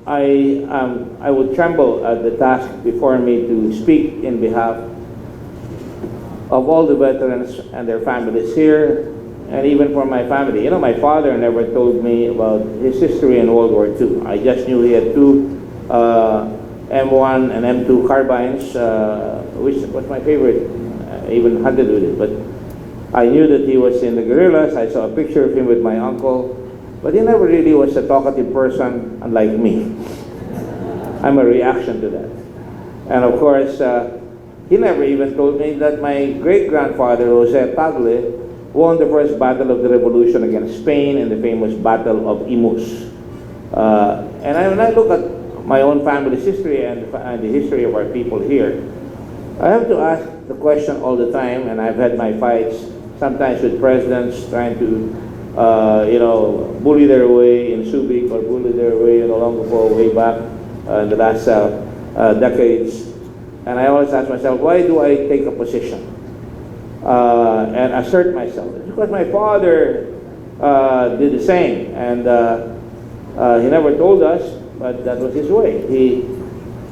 I would tremble at the task before me to speak in behalf of all the veterans and their families here, and even for my family. You know, my father never told me about his history in World War II. I just knew he had two M1 and M2 carbines, which was my favorite. I even hunted with it. But I knew that he was in the guerrillas. I saw a picture of him with my uncle. But he never really was a talkative person, unlike me. I'm a reaction to that. And of course, he never even told me that my great-grandfather, Jose Tagle, won the first battle of the revolution against Spain in the famous Battle of Imus. When I look at my own family's history and the history of our people here, I have to ask the question all the time, and I've had my fights sometimes with presidents trying to bully their way in Subic or bully their way in Olongapo way back in the last decades. And I always ask myself, why do I take a position and assert myself? It's because my father did the same, and he never told us, but that was his way.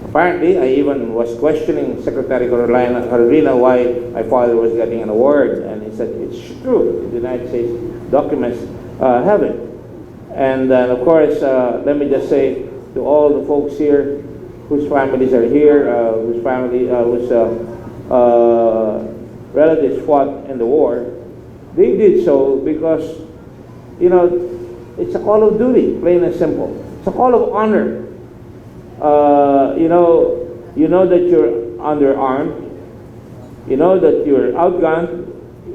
Apparently, I even was questioning Secretary Carolina why my father was getting an award, and he said, it's true, the United States documents have it. And of course, let me just say to all the folks here whose families are here, whose relatives fought in the war, they did so because, you know, it's a call of duty, plain and simple. It's a call of honor. You know that you're underarmed. You know that you're outgunned.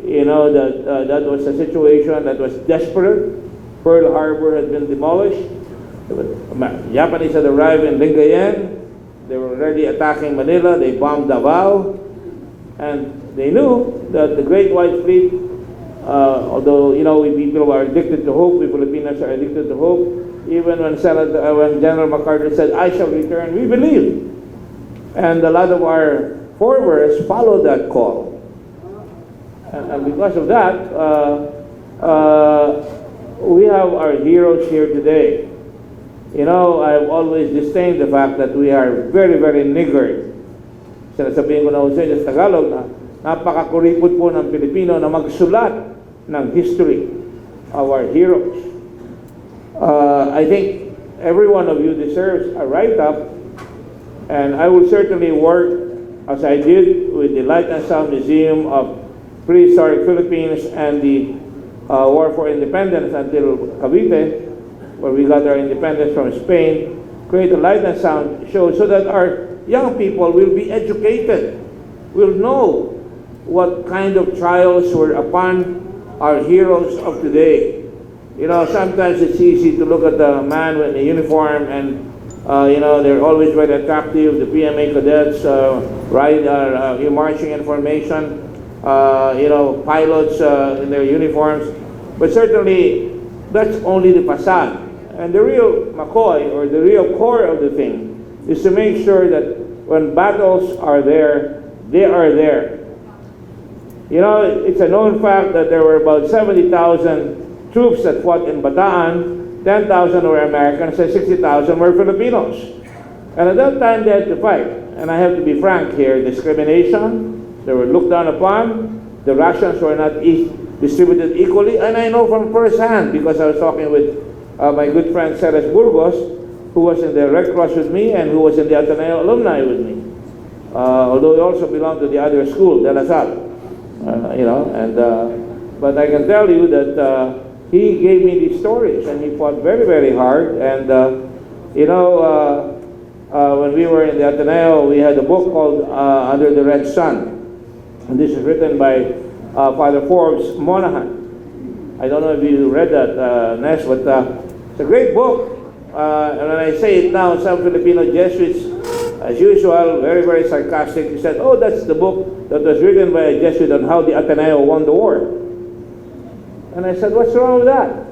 You know that that was a situation that was desperate. Pearl Harbor had been demolished. The Japanese had arrived in Lingayen. They were already attacking Manila. They bombed Davao. And they knew that the Great White Fleet, although, you know, we people are addicted to hope, we Filipinos are addicted to hope, even when General MacArthur said, I shall return, we believed. And a lot of our forebears followed that call. And because of that, we have our heroes here today. You know, I've always disdained the fact that we are very, very niggard. Sinasabihin ko na Jose sa Tagalog na napakakuripot po ng Pilipino na magsulat ng history of our heroes. I think every one of you deserves a write-up, and I will certainly work, as I did with the Light and Sound Museum of Prehistoric Philippines and the War for Independence until Cavite, where we got our independence from Spain, create a Light and Sound show so that our young people will be educated, will know what kind of trials were upon our heroes of today. You know, sometimes it's easy to look at the man with the uniform and, you know, they're always very attractive. The PMA cadets marching in formation, you know, pilots in their uniforms. But certainly, that's only the facade. And the real McCoy, or the real core of the thing, is to make sure that when battles are there, they are there. You know, it's a known fact that there were about 70,000 troops that fought in Bataan. 10,000 were Americans and 60,000 were Filipinos. And at that time, they had to fight. And I have to be frank here, discrimination, they were looked down upon. The rations were not distributed equally. And I know from first hand, because I was talking with my good friend Ceres Burgos, who was in the Red Cross with me and who was in the Ateneo alumni with me. Although he also belonged to the other school, De La Salle. You know, and but I can tell you that he gave me these stories, and he fought very, very hard. And you know, when we were in the Ateneo, we had a book called Under the Red Sun, and this is written by Father Forbes Monahan. I don't know if you read that, Nes, but it's a great book. And when I say it now, some Filipino Jesuits, as usual, very, very sarcastic, said, oh, that's the book that was written by a Jesuit on how the Ateneo won the war. And I said, what's wrong with that?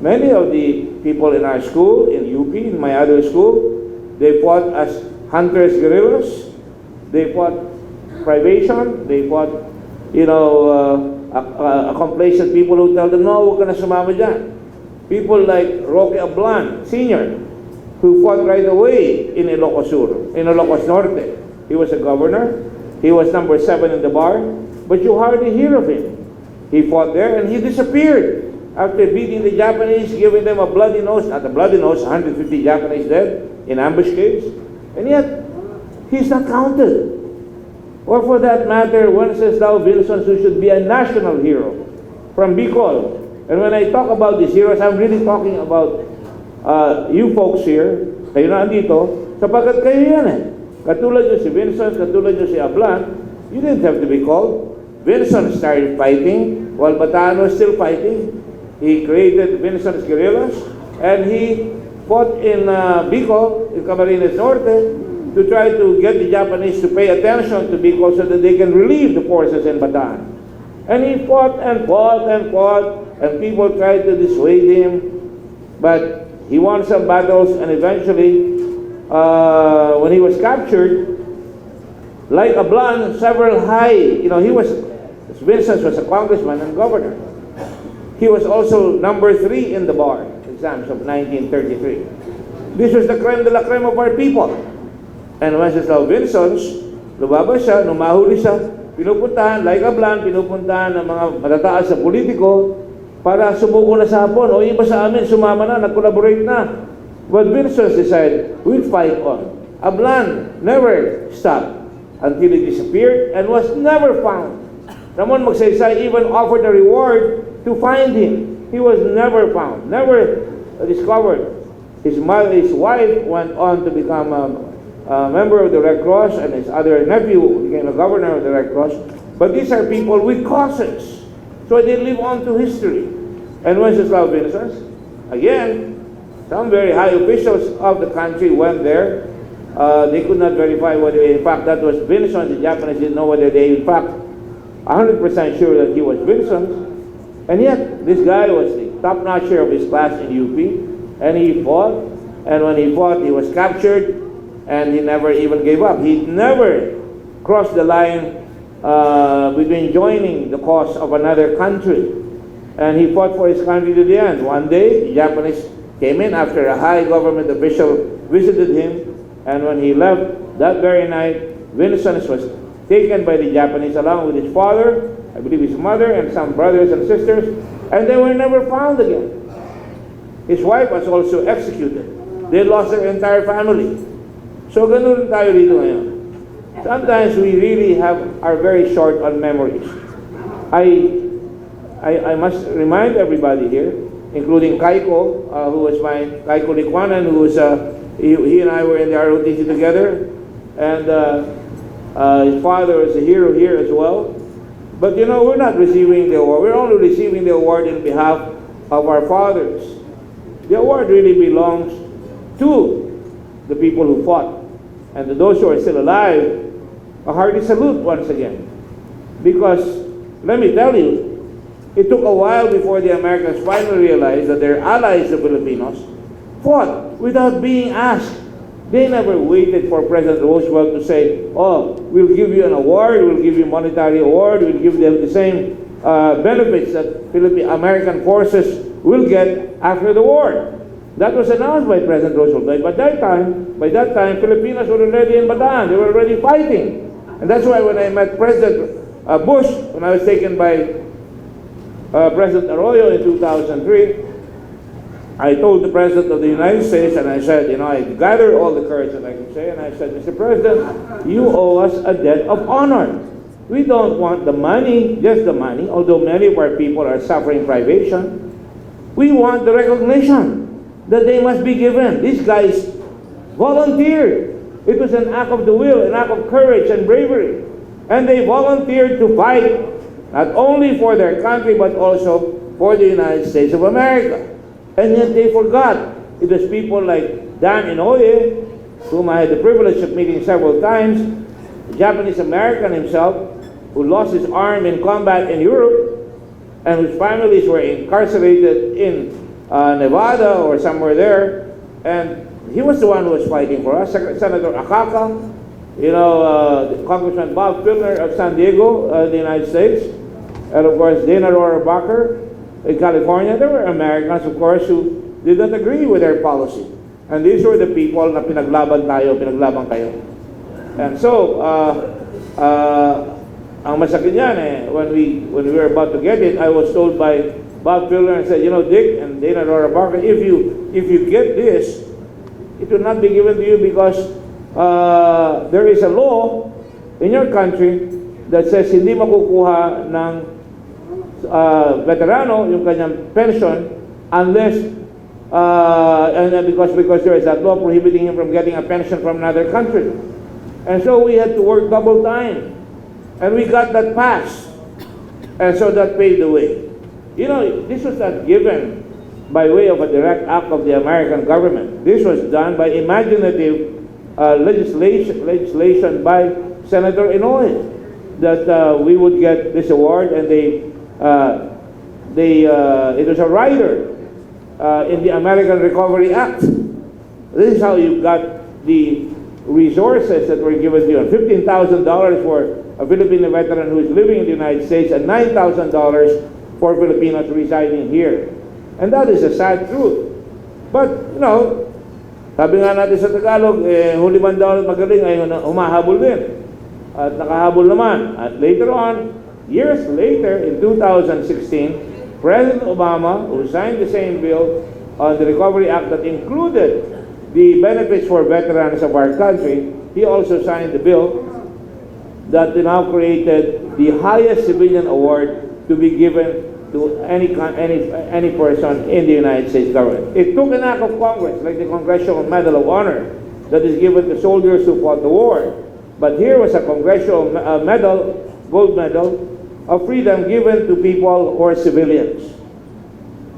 Many of the people in our school, in UP, in my other school, they fought as hunters, guerrillas. They fought privation. They fought, you know, complacent people who tell them, no, huwag ka na sumama dyan. People like Roque Ablan, Sr., who fought right away in Ilocos Sur, in Ilocos Norte. He was a governor. He was number 7 in the bar, but you hardly hear of him. He fought there and he disappeared after beating the Japanese, giving them a bloody nose, not a bloody nose, 150 Japanese dead in ambuscades, and yet he's not counted. Or for that matter, Wenceslas Wilson, who should be a national hero from Bicol. And when I talk about these heroes, I'm really talking about you folks here, kayo na andito, sapagkat kayo yan eh. Katulad nyo si Vincent, katulad nyo si Ablan, you didn't have to be called. Vincent started fighting while Bataan was still fighting. He created Vincent's guerrillas, and he fought in Bicol, in Camarines Norte, to try to get the Japanese to pay attention to Bicol so that they can relieve the forces in Bataan. And he fought and fought and fought, and people tried to dissuade him, but he won some battles, and eventually, when he was captured, like Ablan, several high, Vincent was a congressman and governor. He was also number 3 in the bar exams of 1933. This was the creme de la creme of our people. And Wenceslas Vincent, lumabas siya, numahuli siya, pinupuntahan, like Ablan, pinupuntahan ng mga matataas sa politiko para sumuko na sa hapon. O iba sa amin, sumama na, nag-collaborate na. But Vincent decided, we'll fight on. Ablan never stopped until he disappeared and was never found. Ramon Magsaysay even offered a reward to find him. He was never found, never discovered. His wife went on to become a member of the Red Cross, and his other nephew became a governor of the Red Cross. But these are people with causes, so they live on to history. And Wenceslas Vincent, again, some very high officials of the country went there. They could not verify whether, in fact, that was Vincent. The Japanese didn't know whether they, in fact, 100% sure that he was Vincent. And yet, this guy was the top-notcher of his class in UP, and he fought, and when he fought, he was captured, and he never even gave up. He never crossed the line between joining the cause of another country, and he fought for his country to the end. One day, the Japanese came in after a high government official visited him, and when he left that very night, Vincent was taken by the Japanese along with his father, I believe his mother, and some brothers and sisters, and they were never found again. His wife was also executed. They lost their entire family. So ganun tayo dito ngayon. Sometimes we really are very short on memories. I must remind everybody here, including Kaiko, Kaiko Likwanan, who was he and I were in the ROTC together, and his father is a hero here as well. But we're not receiving the award. We're only receiving the award in behalf of our fathers. The award really belongs to the people who fought. And to those who are still alive, a hearty salute once again. Because, let me tell you, it took a while before the Americans finally realized that their allies, the Filipinos, fought without being asked. They never waited for President Roosevelt to say, oh, we'll give you an award, we'll give you a monetary award, we'll give them the same benefits that American forces will get after the war. That was announced by President Roosevelt. By that time, Filipinos were already in Bataan. They were already fighting. And that's why when I met President Bush, when I was taken by President Arroyo in 2003, I told the President of the United States, and I said, I gathered all the courage that I could say, and I said, Mr. President, you owe us a debt of honor. We don't want the money, just the money, although many of our people are suffering privation. We want the recognition that they must be given. These guys volunteered. It was an act of the will, an act of courage and bravery. And they volunteered to fight, not only for their country, but also for the United States of America. And yet they forgot. It was people like Dan Inoue, whom I had the privilege of meeting several times, a Japanese American himself, who lost his arm in combat in Europe, and whose families were incarcerated in Nevada or somewhere there. And he was the one who was fighting for us. Senator Akaka, Congressman Bob Filner of San Diego, the United States, and of course Dana Rohrabacher in California. There were Americans, of course, who did not agree with their policy. And these were the people na pinaglaban kayo. And so, ang masakit yan when we were about to get it, I was told by Bob Filler and said, you know, Dick and Dana Laura Barker, if you get this, it will not be given to you because there is a law in your country that says hindi makukuha ng veterano yung kanyang pension unless because there is that law prohibiting him from getting a pension from another country. And so we had to work double time. And we got that passed. And so that paved the way. You know, this was not given by way of a direct act of the American government. This was done by imaginative legislation by Senator Inouye, that we would get this award, and it was a rider in the American Recovery Act. This is how you got the resources that were given to you. $15,000 for a Filipino veteran who is living in the United States, and $9,000 for Filipinos residing here. And that is a sad truth. But, you know, sabi nga natin sa Tagalog, huli man daw magaling, ay humahabol din. At nakahabol naman. At later on, years later, in 2016, President Obama, who signed the same bill on the Recovery Act that included the benefits for veterans of our country, he also signed the bill that now created the highest civilian award to be given to any person in the United States government. It took an act of Congress, like the Congressional Medal of Honor that is given to soldiers who fought the war. But here was a Congressional medal, gold medal, of freedom given to people who are civilians,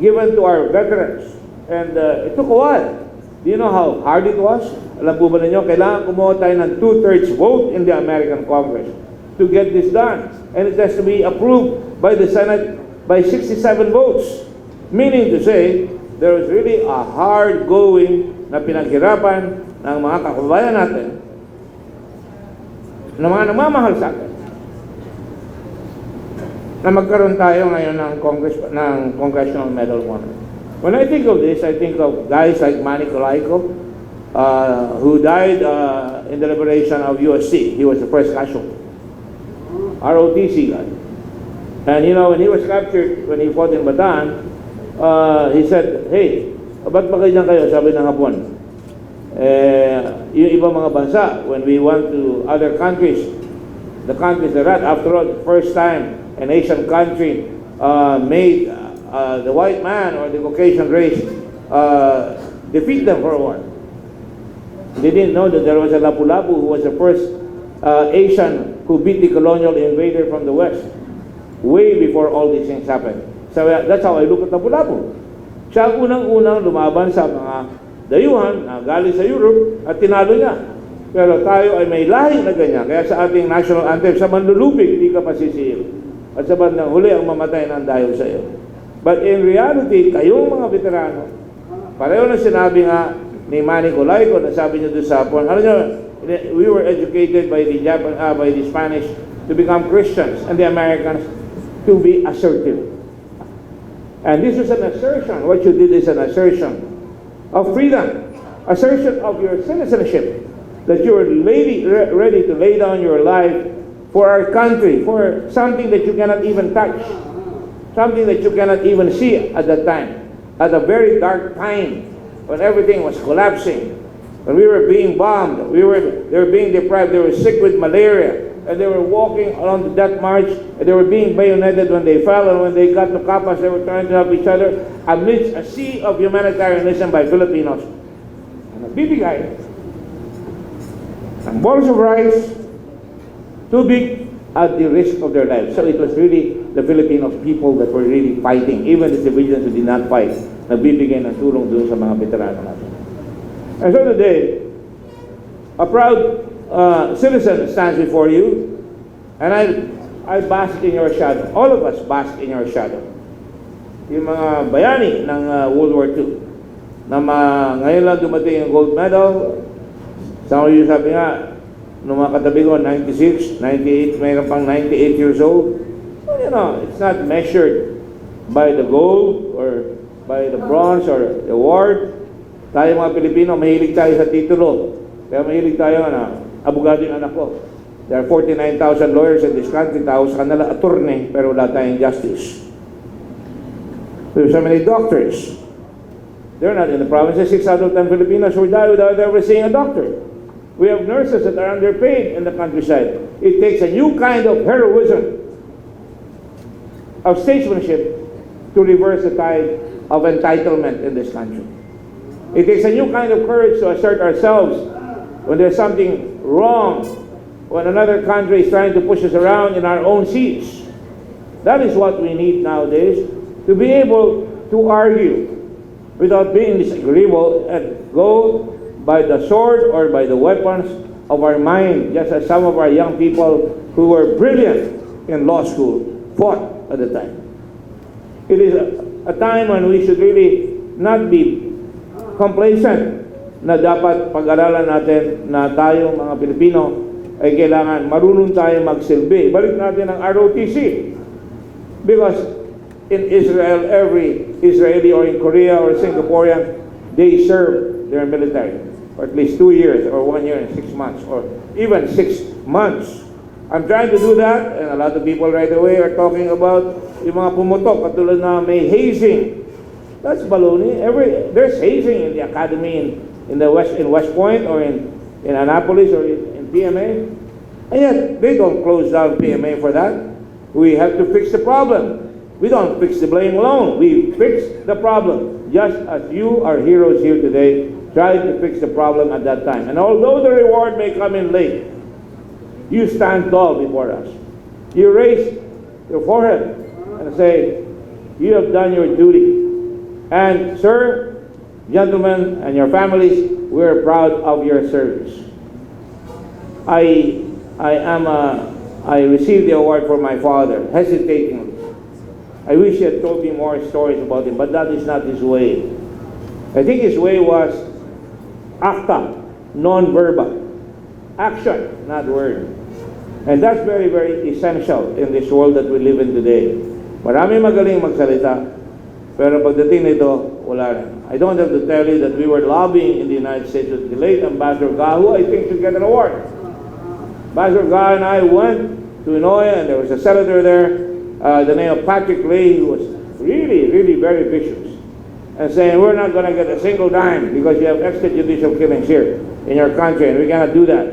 given to our veterans. And it took a while. Do you know how hard it was? Alam po ba ninyo, kailangan kumuha tayo ng 2/3 vote in the American Congress to get this done. And it has to be approved by the Senate by 67 votes. Meaning to say, there was really a hard-going na pinaghirapan ng mga kababayan natin na mga namamahal sa atin na magkaroon tayo ngayon ng Congressional Medal of Honor. When I think of this, I think of guys like Manny Colaiko, who died in the liberation of USC. He was the first casualty. ROTC guy. And you know, when he was captured, when he fought in Bataan, he said, hey, ba't ba ganyan kayo? Sabi ng Hapon. Yung ibang mga bansa, when we went to other countries, the countries they're at, after all, the first time an Asian country made the white man or the Caucasian race defeat them for a while. They didn't know that there was a Lapu-Lapu who was the first Asian who beat the colonial invader from the West, way before all these things happened. So that's how I look at Lapu-Lapu. Siya ang unang-unang lumaban sa mga dayuhan na galing sa Europe at tinalo niya. Pero tayo ay may lahi na ganyan. Kaya sa ating national anthem, sa manlulupig, hindi ka pasisiil. At sa bandang huli, ang mamatay ng dahil sa iyo. But in reality, kayong mga veterano, pareho na sinabi nga ni Manny Colaiko, na sabi niyo doon sa Hapon, ano nyo, we were educated by the Spanish to become Christians, and the Americans to be assertive. And this is an assertion. What you did is an assertion of freedom, assertion of your citizenship, that you are ready to lay down your life for our country, for something that you cannot even touch, something that you cannot even see at that time, at a very dark time when everything was collapsing, when we were being bombed, they were being deprived, they were sick with malaria, and they were walking along the death march, and they were being bayoneted when they fell, and when they got to Capas, they were trying to help each other amidst a sea of humanitarianism by Filipinos. And nagbibigay ng balls of rice, too big at the risk of their lives. So it was really the Filipino people that were really fighting, even the civilians who did not fight, nagbibigay ng tulong doon sa mga veterano natin. And so today, a proud citizen stands before you, and I bask in your shadow. All of us bask in your shadow. Yung mga bayani ng World War II, na ngayon lang dumating yung gold medal. Some of you sabi nga, nung mga katabi ko, 96, 98, mayroon pang 98 years old. Well, you know, it's not measured by the gold or by the bronze or the award. Tayo mga Pilipino, mahilig tayo sa titulo. Kaya mahilig tayo abogado yung anak ko. There are 49,000 lawyers in this country. Tao sa kanila, attorney, pero wala tayong justice. We have so many doctors. They're not in the provinces. 6 out of 10 Filipinos will die without ever seeing a doctor. We have nurses that are underpaid in the countryside. It takes a new kind of heroism, of statesmanship, to reverse the tide of entitlement in this country. It takes a new kind of courage to assert ourselves when there's something wrong, when another country is trying to push us around in our own seas. That is what we need nowadays, to be able to argue without being disagreeable and go by the sword or by the weapons of our mind, just as some of our young people who were brilliant in law school fought at the time. It is a time when we should really not be complacent na dapat pag-aralan natin na tayo mga Pilipino ay kailangan marunong tayo magsilbi. Balik natin ang ROTC. Because in Israel, every Israeli or in Korea or Singaporean, they serve their military for at least 2 years or 1 year and 6 months or even 6 months. I'm trying to do that, and a lot of people right away are talking about yung mga pumutok, katulad na may hazing. That's baloney. There's hazing in the academy in West Point or in Annapolis or in PMA. And yet, they don't close down PMA for that. We have to fix the problem. We don't fix the blame alone. We fix the problem. Just as you are heroes here today, try to fix the problem at that time. And although the reward may come in late, you stand tall before us. You raise your forehead and say, you have done your duty. And sir, gentlemen, and your families, we're proud of your service. I received the award for my father, hesitatingly. I wish he had told me more stories about him, but that is not his way. I think his way was acta, non-verbal. Action, not word. And that's very, very essential in this world that we live in today. Marami magaling magsalita, pero pagdating nito, wala rin. I don't have to tell you that we were lobbying in the United States with the late Ambassador Ga, who I think should get an award. Ambassador Ga and I went to Inouye, and there was a senator there, the name of Patrick Leahy, who was really, really very vicious, and saying, we're not going to get a single dime because you have extrajudicial killings here in your country, and we cannot do that.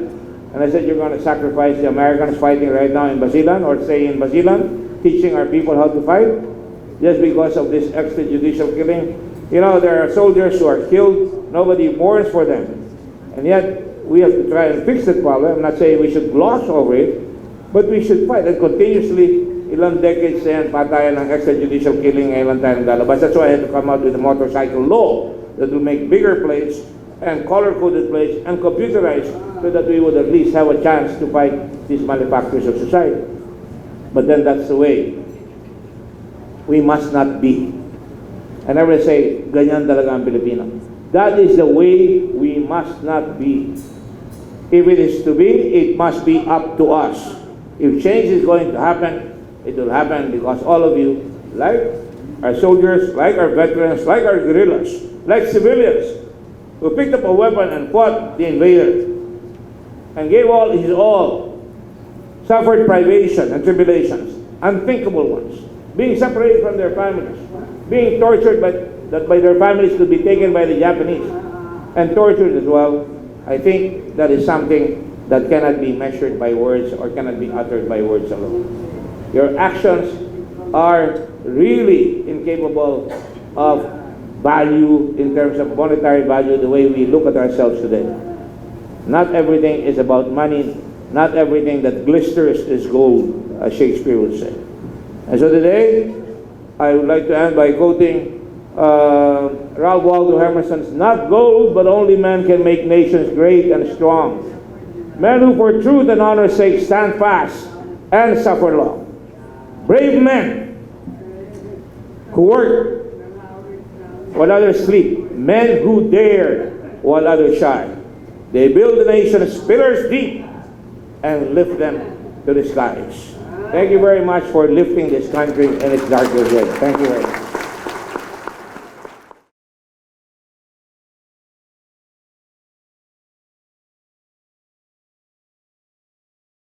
And I said, you're going to sacrifice the Americans fighting right now in Basilan, or stay in Basilan, teaching our people how to fight, just because of this extrajudicial killing. You know, there are soldiers who are killed, nobody mourns for them. And yet, we have to try and fix that problem. I'm not saying we should gloss over it, but we should fight. And continuously, ilang decades na yan, patayan ng extrajudicial killing, ngayon lang tayo naglalabas. That's why I had to come out with a motorcycle law that will make bigger plates and color-coded plates and computerized so that we would at least have a chance to fight these malefactors of society. But then that's the way we must not be. I never say, ganyan talaga ang Pilipino. That is the way we must not be. If it is to be, it must be up to us. If change is going to happen, it will happen because all of you, like our soldiers, like our veterans, like our guerrillas, like civilians, who picked up a weapon and fought the invader and gave all his all, suffered privation and tribulations, unthinkable ones, being separated from their families, being tortured by their families could be taken by the Japanese and tortured as well. I think that is something that cannot be measured by words or cannot be uttered by words alone. Your actions are really incapable of value in terms of monetary value the way we look at ourselves today. Not everything is about money. Not everything that glisters is gold, as Shakespeare would say. And so today, I would like to end by quoting Ralph Waldo Emerson's, "Not gold, but only men can make nations great and strong. Men who for truth and honor's sake stand fast and suffer long. Brave men who work while others sleep. Men who dare while others shy. They build the nation's pillars deep and lift them to the skies." Thank you very much for lifting this country in its darkest days. Thank you very much.